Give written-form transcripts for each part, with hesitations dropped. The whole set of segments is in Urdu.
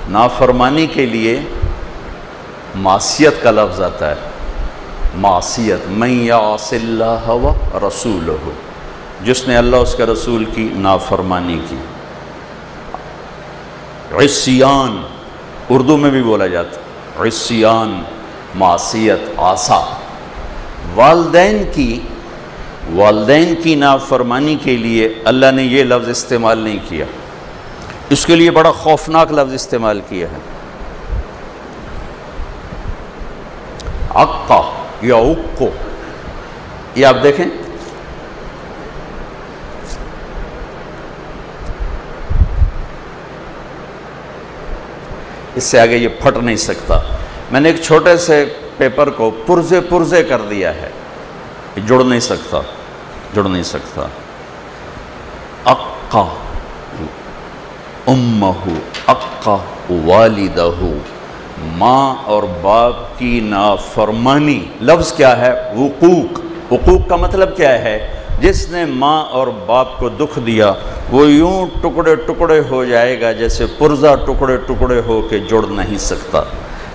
نافرمانی کے لیے معصیت کا لفظ آتا ہے، معصیت، من یعص اللہ و رسولہ، جس نے اللہ اس کے رسول کی نافرمانی کی۔ عصیان اردو میں بھی بولا جاتا ہے، عصیان، معصیت، عصا۔ والدین کی نافرمانی کے لیے اللہ نے یہ لفظ استعمال نہیں کیا، اس کے لیے بڑا خوفناک لفظ استعمال کیا ہے، عقا یا عقو۔ یہ آپ دیکھیں، اس سے آگے یہ پھٹ نہیں سکتا۔ میں نے ایک چھوٹے سے پیپر کو پرزے کر دیا ہے، یہ جڑ نہیں سکتا۔ عقا امہ، عقا والدہ، ماں اور باپ کی نافرمانی۔ لفظ کیا ہے؟ وقوق کا مطلب کیا ہے؟ جس نے ماں اور باپ کو دکھ دیا وہ یوں ٹکڑے ٹکڑے ہو جائے گا جیسے پرزہ ٹکڑے ٹکڑے ہو کے جڑ نہیں سکتا۔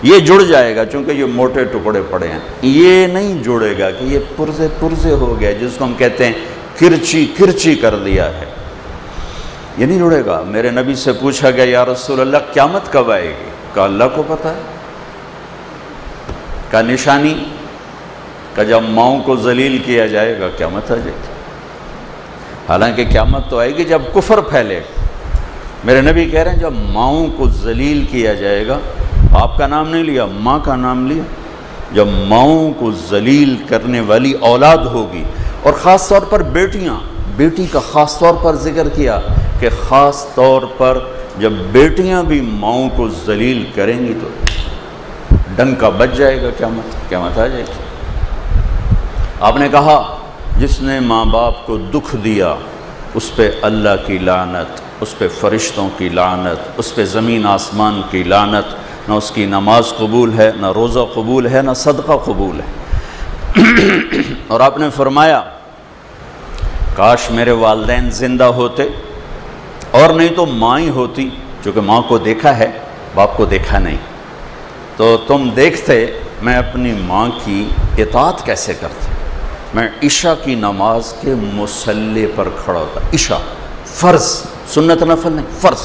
یہ جڑ جائے گا چونکہ یہ موٹے ٹکڑے پڑے ہیں، یہ نہیں جڑے گا کہ یہ پرزے ہو گیا، جس کو ہم کہتے ہیں کرچی کر دیا ہے، یہ نہیں جڑے گا۔ میرے نبی سے پوچھا گیا، یا رسول اللہ قیامت کب آئے گی؟ کہا اللہ کو پتہ ہے۔ کہا نشانی؟ کہا جب ماؤں کو ذلیل کیا جائے گا قیامت آ جائے گی۔ حالانکہ قیامت تو آئے گی جب کفر پھیلے گا۔ میرے نبی کہہ رہے ہیں جب ماؤں کو ذلیل کیا جائے گا، باپ کا نام نہیں لیا، ماں کا نام لیا، جب ماؤں کو ذلیل کرنے والی اولاد ہوگی، اور خاص طور پر بیٹیاں، بیٹی کا خاص طور پر ذکر کیا کہ خاص طور پر جب بیٹیاں بھی ماؤں کو ذلیل کریں گی تو ڈنکا بچ جائے گا، قیامت آ جائے گی۔ آپ نے کہا جس نے ماں باپ کو دکھ دیا اس پہ اللہ کی لعنت، اس پہ فرشتوں کی لعنت، اس پہ زمین آسمان کی لعنت، نہ اس کی نماز قبول ہے، نہ روزہ قبول ہے، نہ صدقہ قبول ہے۔ اور آپ نے فرمایا کاش میرے والدین زندہ ہوتے، اور نہیں تو ماں ہی ہوتی، چونکہ ماں کو دیکھا ہے باپ کو دیکھا نہیں، تو تم دیکھتے میں اپنی ماں کی اطاعت کیسے کرتا۔ میں عشاء کی نماز کے مصلی پر کھڑا ہوتا، عشاء فرض، سنت نفل نہیں، فرض،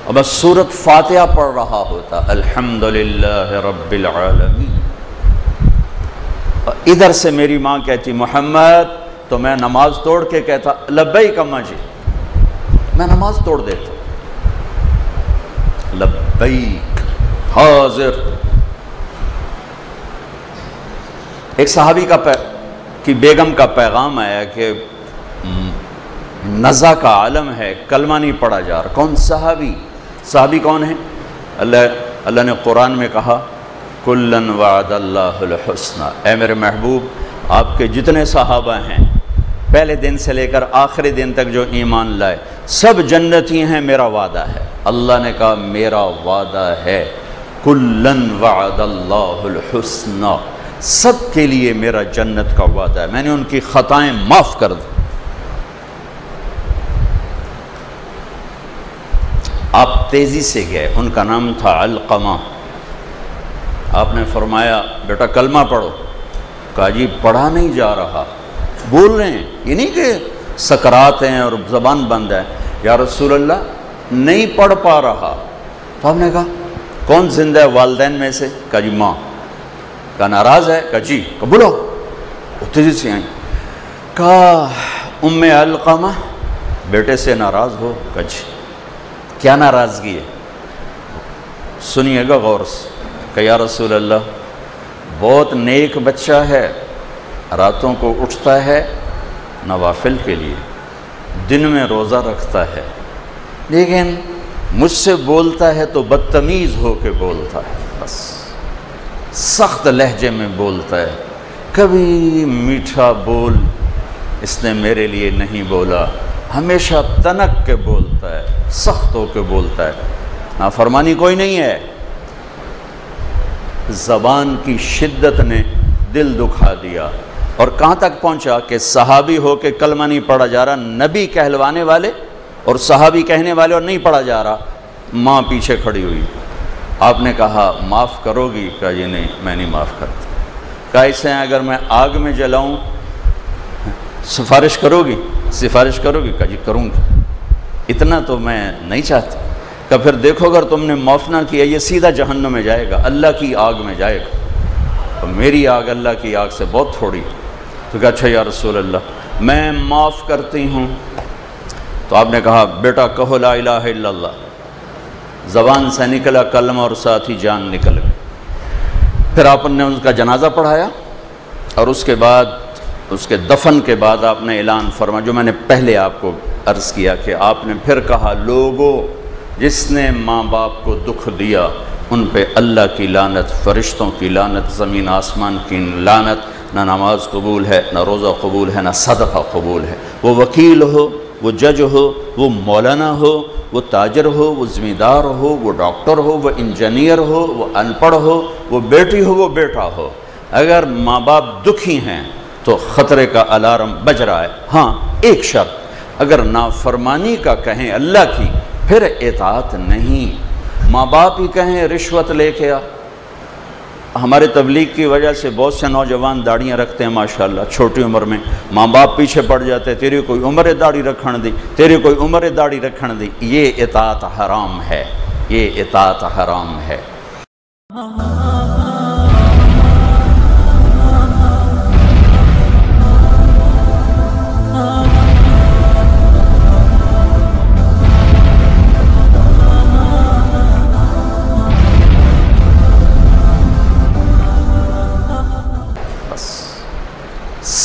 اور بس سورۃ فاتحہ پڑھ رہا ہوتا، الحمدللہ رب العالمین۔ ادھر سے میری ماں کہتی محمد، تو میں نماز توڑ کے کہتا لبیک اماں جی، میں نماز توڑ دیتا، لبیک، حاضر۔ ایک صحابی کی بیگم کا پیغام آیا کہ نزا کا عالم ہے، کلمہ نہیں پڑھا جا رہا۔ کون؟ صحابی کون ہے؟ اللہ نے قرآن میں کہا کلن وعد اللہ الحسنى، اے میرے محبوب آپ کے جتنے صحابہ ہیں پہلے دن سے لے کر آخری دن تک جو ایمان لائے سب جنتی ہیں، میرا وعدہ ہے۔ اللہ نے کہا میرا وعدہ ہے، کلن وعد اللہ الحسنى، سب کے لیے میرا جنت کا وعدہ ہے، میں نے ان کی خطائیں معاف کر دی۔ آپ تیزی سے گئے، ان کا نام تھا علقمہ۔ آپ نے فرمایا بیٹا کلمہ پڑھو۔ کہا جی پڑھا نہیں جا رہا، بول رہے ہیں، یہ نہیں کہ سکرات ہیں اور زبان بند ہے۔ یا رسول اللہ نہیں پڑھ پا رہا۔ تو آپ نے کہا کون زندہ ہے والدین میں سے؟ کہا جی ماں۔ کہا ناراض ہے؟ کہا جی۔ کہا بولو، وہ تیزی سے آئیں۔ کہا ام علقمہ بیٹے سے ناراض ہو؟ کہا جی۔ کیا ناراضگی ہے؟ سنیے گا غور سے۔ کہ یا رسول اللہ بہت نیک بچہ ہے، راتوں کو اٹھتا ہے نوافل کے لیے، دن میں روزہ رکھتا ہے، لیکن مجھ سے بولتا ہے تو بدتمیز ہو کے بولتا ہے، بس سخت لہجے میں بولتا ہے، کبھی میٹھا بول اس نے میرے لیے نہیں بولا، ہمیشہ تنک کے بولتا ہے، سخت ہو کے بولتا ہے، نافرمانی کوئی نہیں ہے۔ زبان کی شدت نے دل دکھا دیا، اور کہاں تک پہنچا کہ صحابی ہو کے کلمہ نہیں پڑھا جا رہا، نبی کہلوانے والے اور صحابی کہنے والے اور نہیں پڑھا جا رہا۔ ماں پیچھے کھڑی ہوئی، آپ نے کہا معاف کرو گی؟ کہا یہ نہیں، میں نہیں معاف کرتا۔ کہا اسے اگر میں آگ میں جلاؤں سفارش کرو گی؟ سفارش کرو گی؟ کہا جی کروں گی، اتنا تو میں نہیں چاہتا۔ کہ پھر دیکھو اگر تم نے معاف نہ کیا یہ سیدھا جہنم میں جائے گا، اللہ کی آگ میں جائے گا، اور میری آگ اللہ کی آگ سے بہت تھوڑی۔ تو کہا اچھا یا رسول اللہ میں معاف کرتی ہوں۔ تو آپ نے کہا بیٹا کہو لا الہ الا اللہ، زبان سے نکلا کلمہ اور ساتھ ہی جان نکل گئی۔ پھر آپ نے اس کا جنازہ پڑھایا، اور اس کے بعد اس کے دفن کے بعد آپ نے اعلان فرمایا جو میں نے پہلے آپ کو عرض کیا کہ آپ نے پھر کہا لوگوں جس نے ماں باپ کو دکھ دیا ان پہ اللہ کی لعنت، فرشتوں کی لعنت، زمین آسمان کی لعنت، نہ نماز قبول ہے، نہ روزہ قبول ہے، نہ صدقہ قبول ہے۔ وہ وکیل ہو، وہ جج ہو، وہ مولانا ہو، وہ تاجر ہو، وہ ذمہ ہو، وہ ڈاکٹر ہو، وہ انجینئر ہو، وہ ان پڑھ ہو، وہ بیٹی ہو، وہ بیٹا ہو، اگر ماں باپ دکھی ہیں تو خطرے کا الارم بج رہا ہے۔ ہاں ایک شرط، اگر نافرمانی کا کہیں اللہ کی پھر اطاعت نہیں، ماں باپ ہی کہیں رشوت لے کے آ۔ ہمارے تبلیغ کی وجہ سے بہت سے نوجوان داڑیاں رکھتے ہیں ماشاءاللہ چھوٹی عمر میں، ماں باپ پیچھے پڑ جاتے ہیں، تیری کوئی عمر داڑھی رکھن دی، تیری کوئی عمر داڑھی رکھن دی۔ یہ اطاعت حرام ہے، یہ اطاعت حرام ہے۔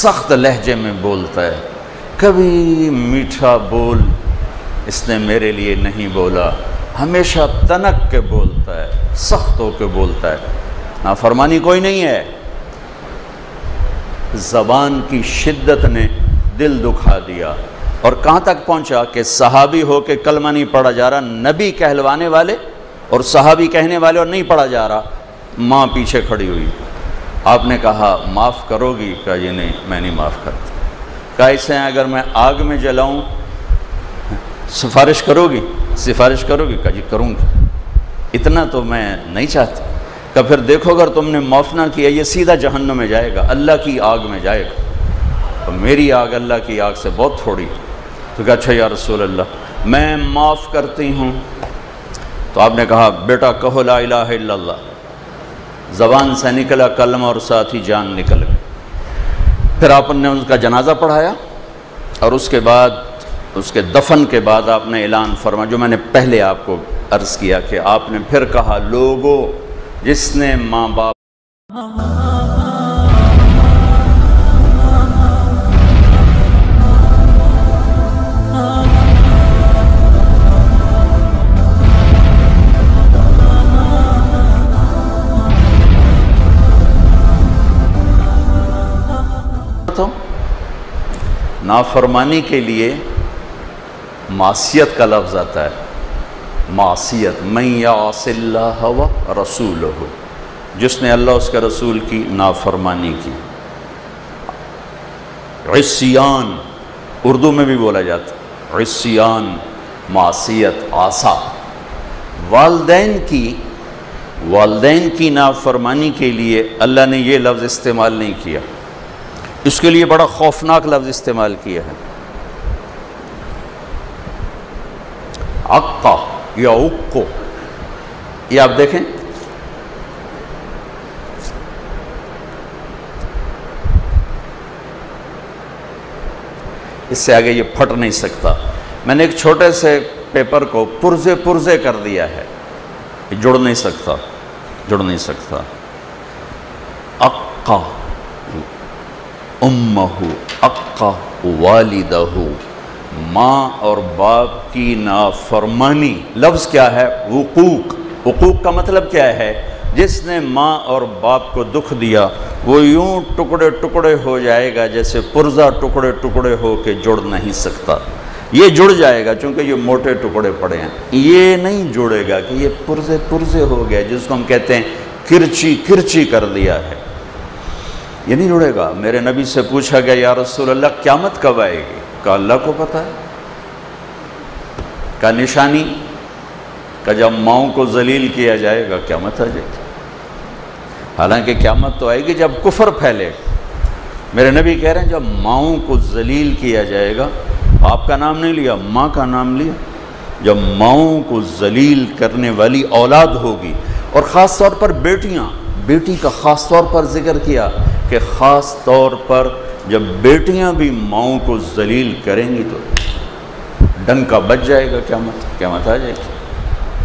سخت لہجے میں بولتا ہے، کبھی میٹھا بول اس نے میرے لیے نہیں بولا، ہمیشہ تنک کے بولتا ہے، سخت ہو کے بولتا ہے، نافرمانی کوئی نہیں ہے۔ زبان کی شدت نے دل دکھا دیا، اور کہاں تک پہنچا کہ صحابی ہو کے کلمہ نہیں پڑھا جا رہا، نبی کہلوانے والے اور صحابی کہنے والے اور نہیں پڑھا جا رہا۔ ماں پیچھے کھڑی ہوئی، آپ نے کہا معاف کرو گی؟ کہا یہ نہیں، میں نہیں معاف کرتا۔ کہا اسے اگر میں آگ میں جلاؤں سفارش کرو گی؟ سفارش کرو گی؟ کہا جی کروں گی، اتنا تو میں نہیں چاہتا۔ کہ پھر دیکھو اگر تم نے معاف نہ کیا یہ سیدھا جہنم میں جائے گا، اللہ کی آگ میں جائے گا، اور میری آگ اللہ کی آگ سے بہت تھوڑی۔ تو کہا اچھا یا رسول اللہ میں معاف کرتی ہوں۔ تو آپ نے کہا بیٹا کہو لا الہ الا اللہ، زبان سے نکلا کلمہ اور ساتھ ہی جان نکل گئی۔ پھر آپ نے اس کا جنازہ پڑھایا، اور اس کے بعد اس کے دفن کے بعد آپ نے اعلان فرمایا جو میں نے پہلے آپ کو عرض کیا کہ آپ نے پھر کہا لوگوں جس نے ماں باپ نافرمانی کے لیے معصیت کا لفظ آتا ہے، معصیت، من یعص اللہ و رسولہ، جس نے اللہ اس کے رسول کی نافرمانی کی۔ عصیان اردو میں بھی بولا جاتا ہے، عصیان معصیت، عصا۔ والدین کی نافرمانی کے لیے اللہ نے یہ لفظ استعمال نہیں کیا، اس کے لیے بڑا خوفناک لفظ استعمال کیا ہے، عقا یا عقو۔ یہ آپ دیکھیں اس سے آگے یہ پھٹ نہیں سکتا۔ میں نے ایک چھوٹے سے پیپر کو پرزے کر دیا ہے، یہ جڑ نہیں سکتا۔ عقا امہ، عقا والدہ، ماں اور باپ کی نافرمانی۔ لفظ کیا ہے؟ وقوق۔ وقوق کا مطلب کیا ہے؟ جس نے ماں اور باپ کو دکھ دیا وہ یوں ٹکڑے ٹکڑے ہو جائے گا جیسے پرزہ ٹکڑے ٹکڑے ہو کے جڑ نہیں سکتا۔ یہ جڑ جائے گا چونکہ یہ موٹے ٹکڑے پڑے ہیں، یہ نہیں جڑے گا کہ یہ پرزے پرزے ہو گئے جس کو ہم کہتے ہیں کرچی کرچی کر دیا ہے، یہ نہیں جڑے گا۔ میرے نبی سے پوچھا گیا یا رسول اللہ قیامت کب آئے گی؟ کہا اللہ کو پتہ ہے۔ کا نشانی کہ جب ماؤں کو ذلیل کیا جائے گا قیامت آ جائے گی۔ حالانکہ قیامت تو آئے گی جب کفر پھیلے گا۔ میرے نبی کہہ رہے ہیں جب ماؤں کو ذلیل کیا جائے گا، باپ کا نام نہیں لیا، ماں کا نام لیا، جب ماؤں کو ذلیل کرنے والی اولاد ہوگی، اور خاص طور پر بیٹیاں، بیٹی کا خاص طور پر ذکر کیا کہ خاص طور پر جب بیٹیاں بھی ماؤں کو ذلیل کریں گی تو ڈنکا بچ جائے گا، قیامت آ جائے گی۔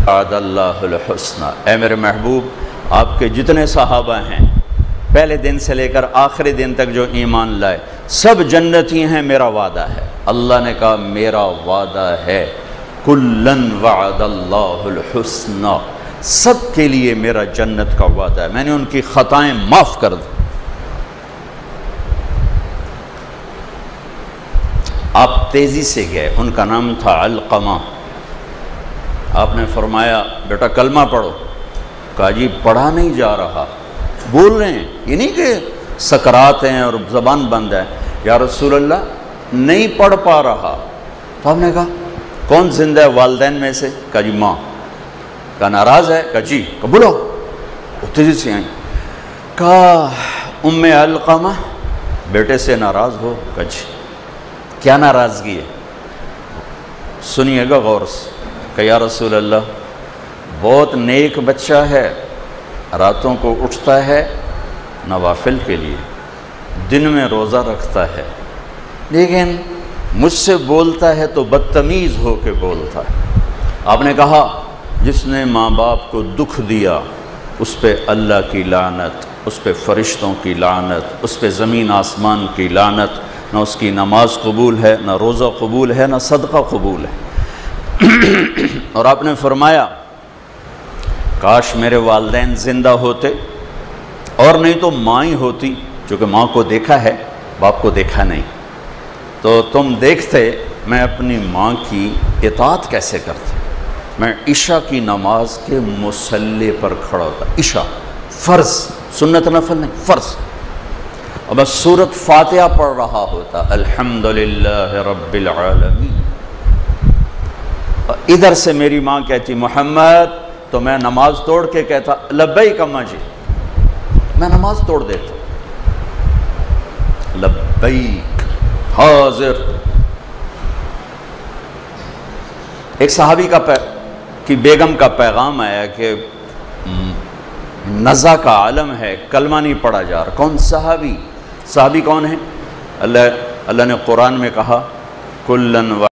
وعد اللہ الحسنى، اے میرے محبوب آپ کے جتنے صحابہ ہیں پہلے دن سے لے کر آخری دن تک جو ایمان لائے سب جنتی ہیں، میرا وعدہ ہے۔ اللہ نے کہا میرا وعدہ ہے، کلن وعد اللہ الحسنى، سب کے لیے میرا جنت کا وعدہ ہے، میں نے ان کی خطائیں معاف کر دی۔ آپ تیزی سے گئے، ان کا نام تھا علقمہ، آپ نے فرمایا بیٹا کلمہ پڑھو، کہا جی پڑھا نہیں جا رہا، بول رہے ہیں، یہ نہیں کہ سکرات ہیں اور زبان بند ہے، یا رسول اللہ نہیں پڑھ پا رہا۔ تو ہم نے کہا کون زندہ ہے والدین میں سے؟ کہا جی ماں۔ کہا ناراض ہے؟ کہا جی۔ کہا بولو، وہ تیزی سے آئیں۔ کہا ام علقمہ بیٹے سے ناراض ہو؟ کہا جی۔ کیا ناراضگی ہے؟ سنیے گا غور سے۔ کہ یا رسول اللہ بہت نیک بچہ ہے، راتوں کو اٹھتا ہے نوافل کے لیے، دن میں روزہ رکھتا ہے، لیکن مجھ سے بولتا ہے تو بدتمیز ہو کے بولتا ہے۔ آپ نے کہا جس نے ماں باپ کو دکھ دیا اس پہ اللہ کی لعنت، اس پہ فرشتوں کی لعنت، اس پہ زمین آسمان کی لعنت، نہ اس کی نماز قبول ہے، نہ روزہ قبول ہے، نہ صدقہ قبول ہے۔ اور آپ نے فرمایا کاش میرے والدین زندہ ہوتے، اور نہیں تو ماں ہی ہوتی، چونکہ ماں کو دیکھا ہے باپ کو دیکھا نہیں، تو تم دیکھتے میں اپنی ماں کی اطاعت کیسے کرتا۔ میں عشاء کی نماز کے مصلی پر کھڑا ہوتا، عشاء فرض، سنت نفل نہیں، فرض، اور بس سورۃ فاتحہ پڑھ رہا ہوتا، الحمدللہ رب العالمین۔ ادھر سے میری ماں کہتی محمد، تو میں نماز توڑ کے کہتا لبیک اماں جی، میں نماز توڑ دیتا، لبیک حاضر۔ ایک صحابی کی بیگم کا پیغام آیا کہ نزا کا عالم ہے، کلمہ نہیں پڑھا جا رہا۔ کون صحابی کون ہے؟ اللہ نے قرآن میں کہا کلن